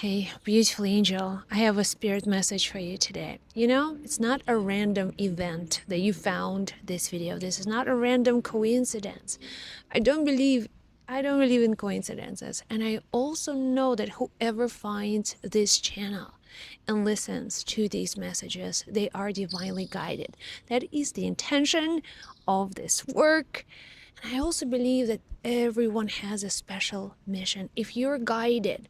Hey, beautiful angel, I have a spirit message for you today. It's not a random event that you found this video. This is not a random coincidence. I don't believe I don't believe in coincidences. And I also know that whoever finds this channel and listens to these messages, they are divinely guided. That is the intention of this work. And I also believe that everyone has a special mission. If you're guided,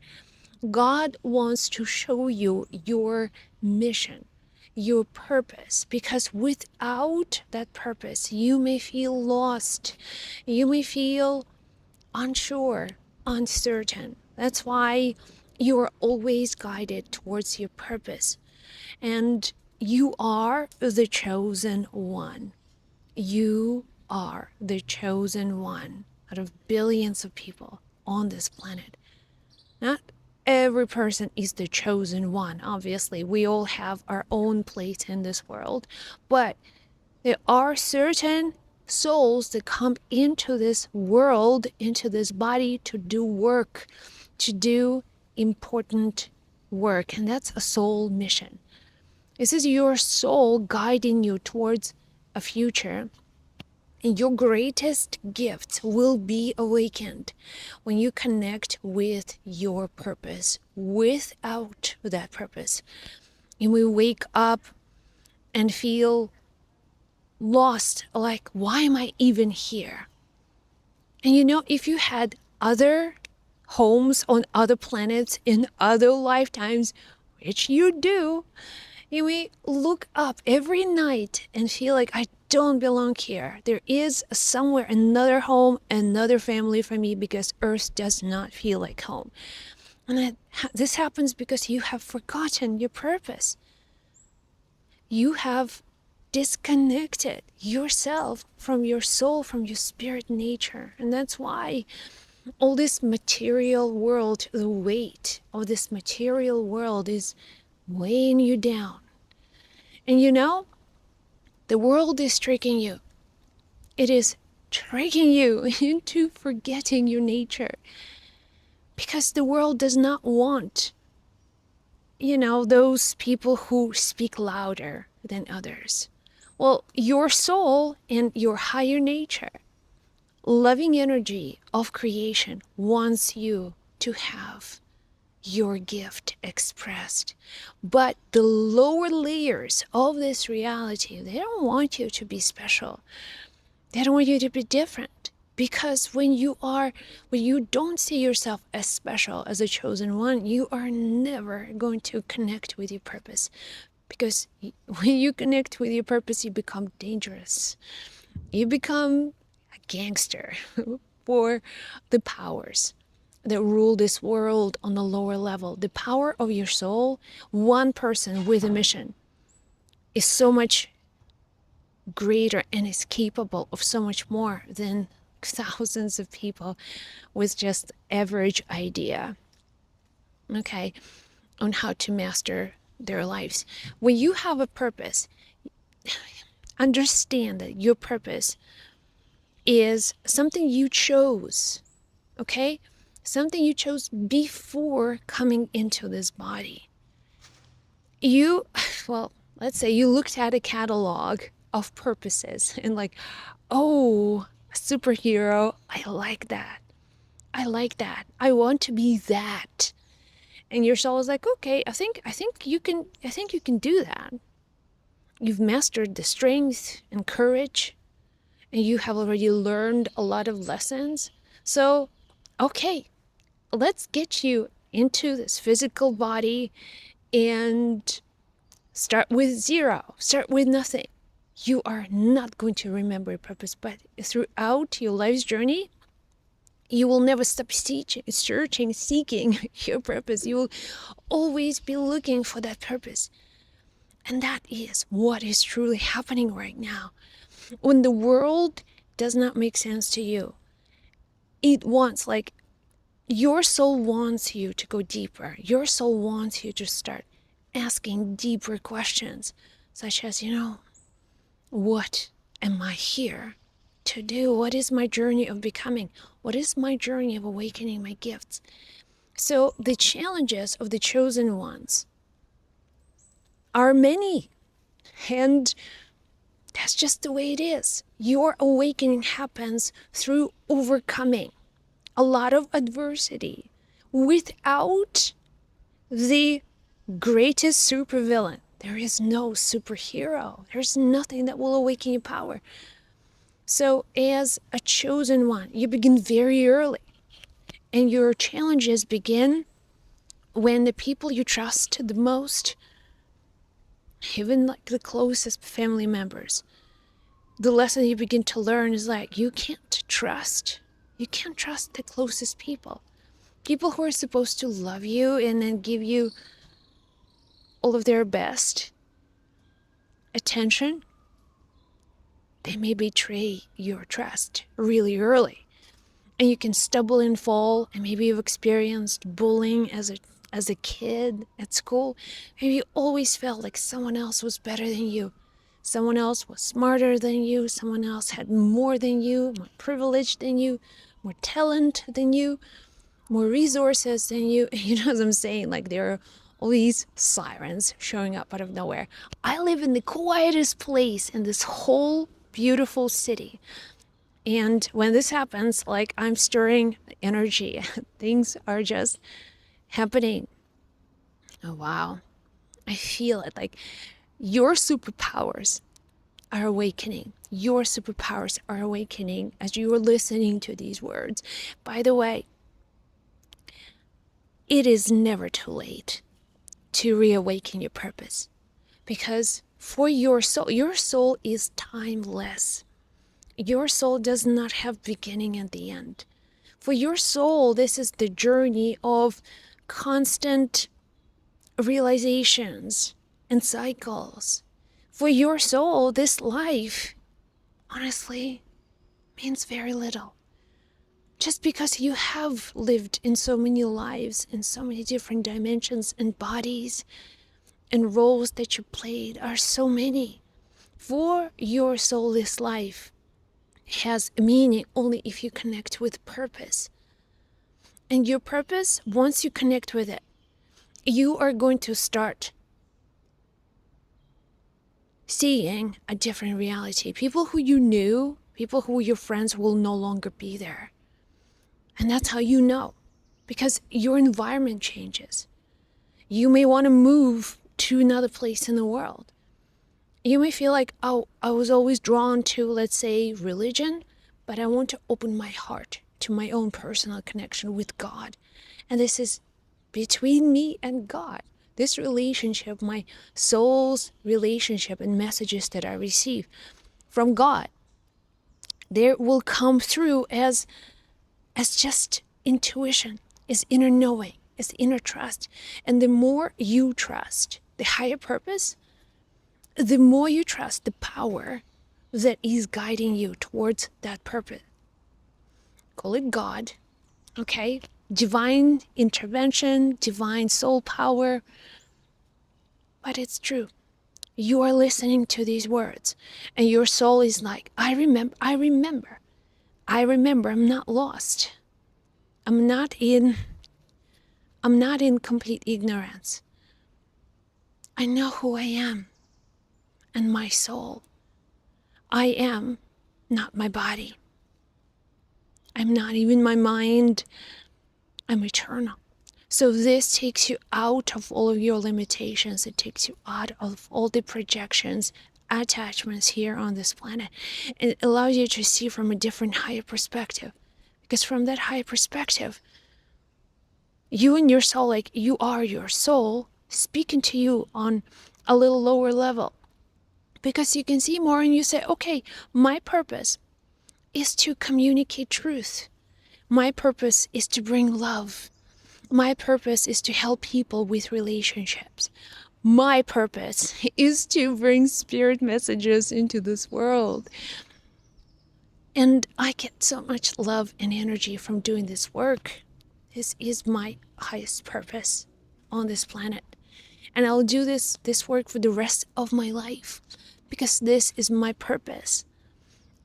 God wants to show you your mission, your purpose, because without that purpose, you may feel lost. You may feel unsure, uncertain. That's why you are always guided towards your purpose. And you are the chosen one. You are the chosen one out of billions of people on this planet. Not every person is the chosen one. Obviously, we all have our own place in this world, but there are certain souls that come into this world, into this body to do work, to do important work, and that's a soul mission. This is your soul guiding you towards a future. And your greatest gift will be awakened when you connect with your purpose. Without that purpose, you will wake up and feel lost, like, why am I even here? And if you had other homes on other planets in other lifetimes, which you do, you may look up every night and feel like, I don't belong here. There is somewhere another home, another family for me, because Earth does not feel like home. And this happens because you have forgotten your purpose. You have disconnected yourself from your soul, from your spirit nature. And that's why all this material world, the weight of this material world is weighing you down. And the world is tricking you. It is tricking you into forgetting your nature. Because the world does not want, those people who speak louder than others. Well, your soul and your higher nature, loving energy of creation, wants you to have your gift expressed. But the lower layers of this reality, they don't want you to be special. They don't want you to be different. Because when you don't see yourself as special, as a chosen one, you are never going to connect with your purpose. Because when you connect with your purpose, you become dangerous. You become a gangster for the powers that rule this world on the lower level. The power of your soul, one person with a mission, is so much greater and is capable of so much more than thousands of people with just average idea, okay, on how to master their lives. When you have a purpose, understand that your purpose is something you chose, okay? Something you chose before coming into this body. Well, let's say you looked at a catalog of purposes and like, oh, a superhero, I like that. I like that. I want to be that. And your soul is like, okay, I think you can do that. You've mastered the strength and courage, and you have already learned a lot of lessons. So, okay, let's get you into this physical body and start with zero, start with nothing. You are not going to remember your purpose, but throughout your life's journey, you will never stop searching, seeking your purpose. You will always be looking for that purpose. And that is what is truly happening right now. When the world does not make sense to you, it wants, like, your soul wants you to go deeper. Your soul wants you to start asking deeper questions, such as, what am I here to do? What is my journey of becoming? What is my journey of awakening my gifts? So the challenges of the chosen ones are many, and that's just the way it is. Your awakening happens through overcoming a lot of adversity. Without the greatest supervillain, there is no superhero. There's nothing that will awaken your power. So as a chosen one, you begin very early. And your challenges begin when the people you trust the most, even like the closest family members, the lesson you begin to learn is like you can't trust the closest people. People who are supposed to love you and then give you all of their best attention, they may betray your trust really early. And you can stumble and fall, and maybe you've experienced bullying as a kid at school. Maybe you always felt like someone else was better than you. Someone else was smarter than you. Someone else had more than you, more privilege than you, more talent than you, more resources than you. You know what I'm saying? Like there are all these sirens showing up out of nowhere. I live in the quietest place in this whole beautiful city. And when this happens, like I'm stirring energy. Things are just happening. Oh, wow. I feel it. Like your superpowers are awakening. Your superpowers are awakening as you are listening to these words. By the way, it is never too late to reawaken your purpose, because for your soul is timeless. Your soul does not have beginning and the end. For your soul, this is the journey of constant realizations and cycles. For your soul, this life, honestly, means very little. Just because you have lived in so many lives, in so many different dimensions and bodies, and roles that you played are so many. For your soul, this life has meaning only if you connect with purpose. And your purpose, once you connect with it, you are going to start seeing a different reality. People who you knew, people who were your friends will no longer be there. And that's how you know, because your environment changes. You may want to move to another place in the world. You may feel like, oh, I was always drawn to, let's say, religion, but I want to open my heart to my own personal connection with God. And this is between me and God. This relationship, my soul's relationship and messages that I receive from God, there will come through as just intuition, as inner knowing, as inner trust. And the more you trust the higher purpose, the more you trust the power that is guiding you towards that purpose. Call it God, okay? Divine intervention, divine soul power. But it's true. You are listening to these words, and your soul is like, I remember, I'm not lost. I'm not in complete ignorance. I know who I am and my soul. I am not my body. I'm not even my mind. I'm eternal. So this takes you out of all of your limitations. It takes you out of all the projections, attachments here on this planet. And it allows you to see from a different, higher perspective. Because from that higher perspective, you and your soul, like you are your soul, speaking to you on a little lower level. Because you can see more and you say, okay, my purpose is to communicate truth. My purpose is to bring love. My purpose is to help people with relationships. My purpose is to bring spirit messages into this world. And I get so much love and energy from doing this work. This is my highest purpose on this planet. And I'll do this work for the rest of my life, because this is my purpose.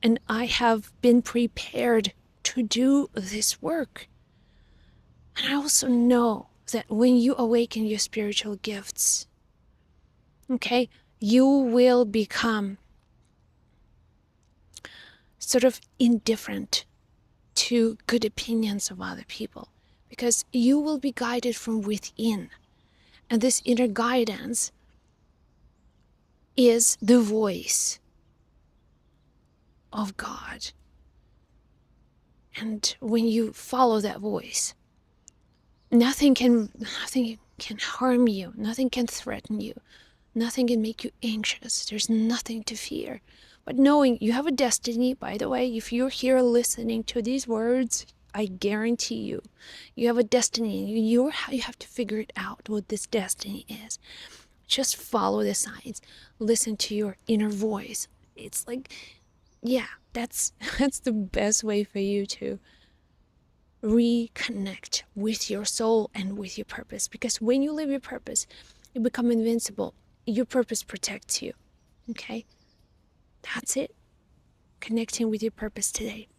And I have been prepared to do this work. And I also know that when you awaken your spiritual gifts, okay, you will become sort of indifferent to good opinions of other people, because you will be guided from within. And this inner guidance is the voice of God. And when you follow that voice, nothing can harm you, nothing can threaten you, nothing can make you anxious. There's nothing to fear. But knowing you have a destiny, by the way, if you're here listening to these words, I guarantee you, you have a destiny. You have to figure it out what this destiny is. Just follow the signs. Listen to your inner voice. It's like, yeah, that's the best way for you to reconnect with your soul and with your purpose. Because when you live your purpose, you become invincible. Your purpose protects you. Okay? That's it. Connecting with your purpose today.